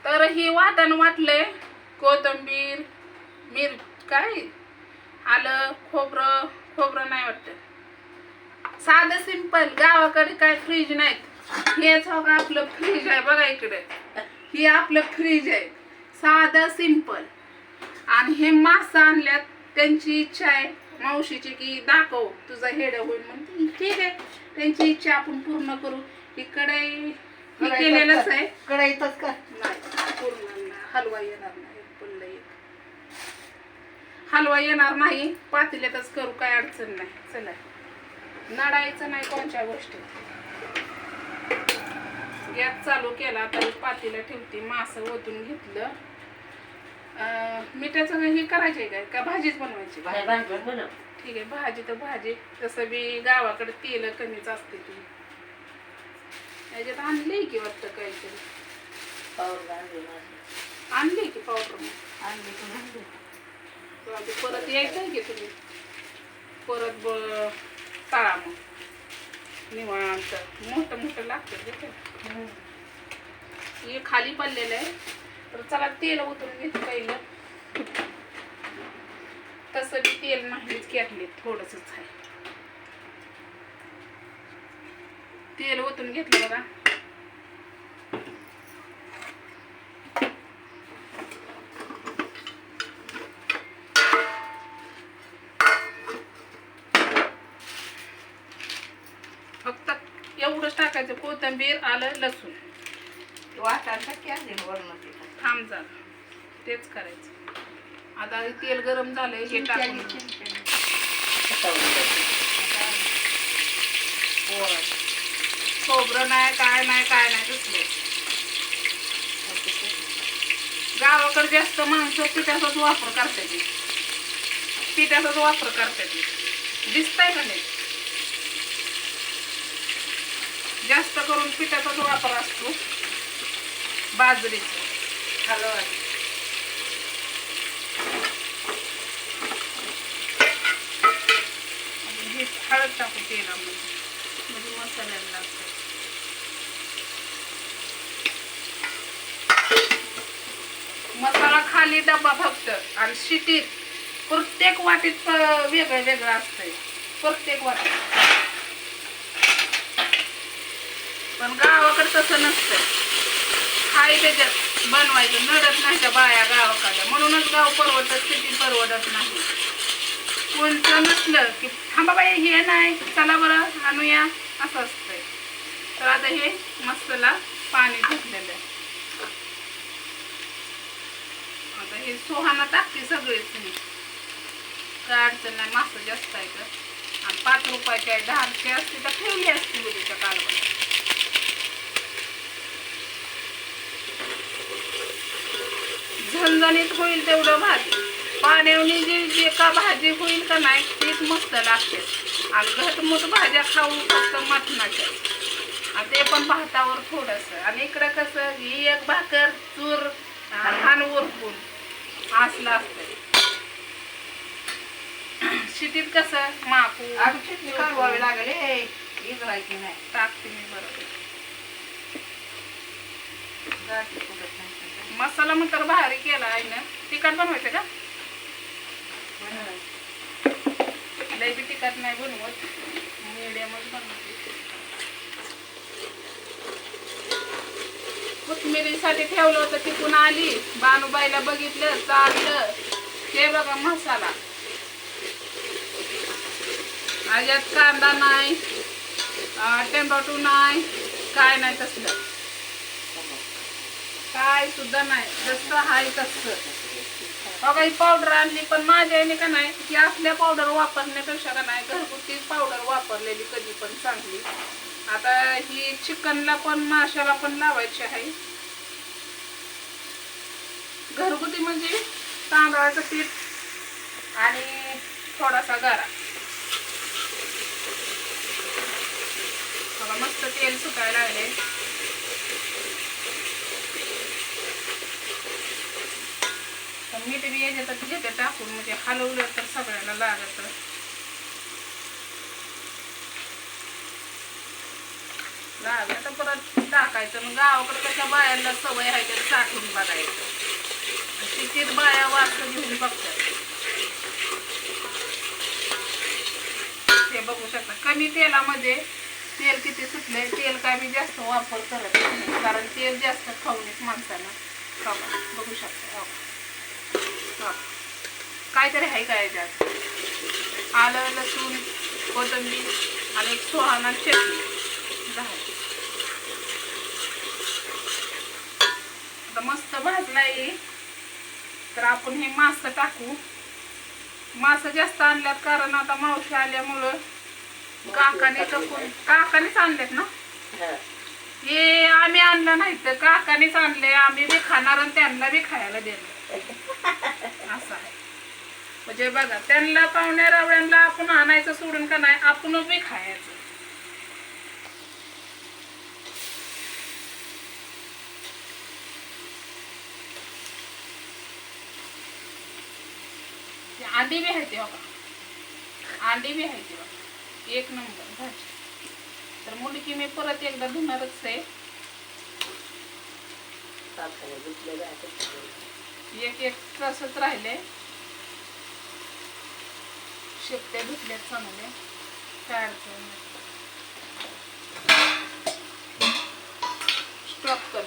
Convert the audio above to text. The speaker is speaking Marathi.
तर ही वाटण वाटलंय, कोथिंबीर, काय आलं, खोबरं नाही वाटतं, साधं सिंपल. गावाकडे काय फ्रीज नाहीत. हेच हो का आपलं फ्रीज आहे बघा इकडे. हे आपलं फ्रीज आहे, साधं सिंपल. आणि हे मासा आणल्यात, त्यांची इच्छा आहे मावशीची की दाखव तुझा हेड होईल म्हणून. ठीक आहे, त्यांची इच्छा आपण पूर्ण करू. इकडे हे केलेलंच आहे. कढईतच का नाही, पूर्ण हलवा येणार नाही. पुल्ल हलवा येणार नाही, पातेल्यातच करू, काय अडचण नाही. चला, नडायचं नाही कोणत्या गोष्टीत. गॅस चालू केला, तर पातेला ठेवते. मासं ओतून घेतलं. मिठाचं हे करायचंय काय का भाजीच बनवायची? ठीक आहे, भाजी तर भाजी. तसं बी गावाकडे तेल कमीच असते. ती याच्यात आणली की वाटतं काहीतरी आणली की पावडर आणली. परत यायचंय की तुम्ही परत तळा मग निवांत. मोठं लागतं हे खाली पडलेलं आहे. तर चला तेल ओतून घेते पहिलं. तसं बी तेल नाहीच घेतले, थोडंच आहे. तेल ओतून घेतलं बघा. फक्त एवढंच टाकायचं, कोथिंबीर, आलं, लसूण. थांब झालं, तेच करायचं. आता तेल गरम झालंय, हे टाकून खोबरं नाही, काय नाही दुसरे. गावाकडे जास्त माणसं पिठाचाच वापर करतात. दिसतंय का नाही? जास्त करून पिठाचाच वापर असतो, बाजरीचं. हलवा हळद टाकू तेलामध्ये, म्हणजे मसाल्याला लागतं. मसाला खाली डबा फक्त. आणि शिटीत प्रत्येक वाटीत वेगळं असतंय, प्रत्येक वाटीत. पण गावाकडे तसं नसतं. हाय त्याच्यात बनवायचं, नडत नाही त्या बाया गावाकडे. म्हणूनच गाव परवडत, सिटी परवडत नाही. कोणतं नसलं की थांबा बाई हे नाही, चला बरं आणूया, असं असतंय. तर आता हे मसाला पाणी घेतलेलं आहे. आता हे सोहाना टाकते सगळेच. काय अडचण नाही, मासं जास्त आहे तर. आणि 5 रुपयाची आहे, 10ची असते तर ठेवली असते उद्याच्या कालवण. झणझणीत होईल तेवढं भाजी. पाण्यावनी जी का भाजी होईल का नाही, तीच मस्त लागते. आणि घटमुट भाज्या खाऊ फक्त मटणाच्या, ते पण भातावर थोडंसं. आणि इकडं कसं ही एक भाकर, चूर आणि उरकून असलं असतंय. शिटीत कसं माकू काढवावे लागले, इजरायची नाही. टाकते मी बरोबर. मसाला मग तर भारी केला आहे ना. तिखट बनवायचं का? लय बी तिखट नाही बनवत, मिडियमच बनवते. कोथिंबिरीसाठी ठेवलं होतं, तिकून आली, बानूबाईला बघितलं, चाललं. हे बघा मसाला. याच्यात कांदा नाही, टोमॅटो नाही, काय नाही तसलं, काय सुद्धा नाही. जसं आहे तसं. बघा ही पावडर आणली, पण माझ्या याने का नाही, की असल्या पावडर वापरण्यापेक्षा का नाही घरगुती पावडर वापरलेली कधी पण चांगली. आता ही चिकनला पण माशाला पण लावायची आहे. घरगुती म्हणजे तांदळाचं पीठ आणि थोडासा गारा. बघा मस्त तेल सुटायला लागले. मीठ बी याच्यात घेते टाकून, म्हणजे हलवलं तर सगळ्याला लागत. लागत परत टाकायचं. मग गावाकडे कशा बायांना सवय आहे त्याला साठवून बघायचं. तिथे बाया वाजता घेऊन बघतात. हे बघू शकता कमी तेलामध्ये तेल किती सुटले. तेल काय मी जास्त वापर करत नाही कारण तेल जास्त खाऊ नये माणसानं. बघू शकता काहीतरी आहे काय याच्यात. आलं लसूण कोथिंबीर आणि एक सुहाणा चटणी झाली. आता मस्त भाजलाय तर आपण हे मासं टाकू. मासं जास्त आणल्यात कारण आता मावशी आल्यामुळं काकानेच आणलेत ना. हे आम्ही आणलं नाही तर काकानेच आणले. आम्ही बी खाणार आणि त्यांना बी खायला दिलं असं आहे. म्हणजे बघा त्यांना पाहुण्या रावळ्यांना आपण आणायचं सोडून का नाही आपण बी खायचं. अंडी बी आहे ते बघा. अंडी बी आहे ते बघा. एक नंबर भाजी. तर मुलगी मी परत एकदा धुणारच आहे. एक तसंच राहिले. शेपट्या धुतल्यात चांगले काय अडचण नाही. स्टॉप कर.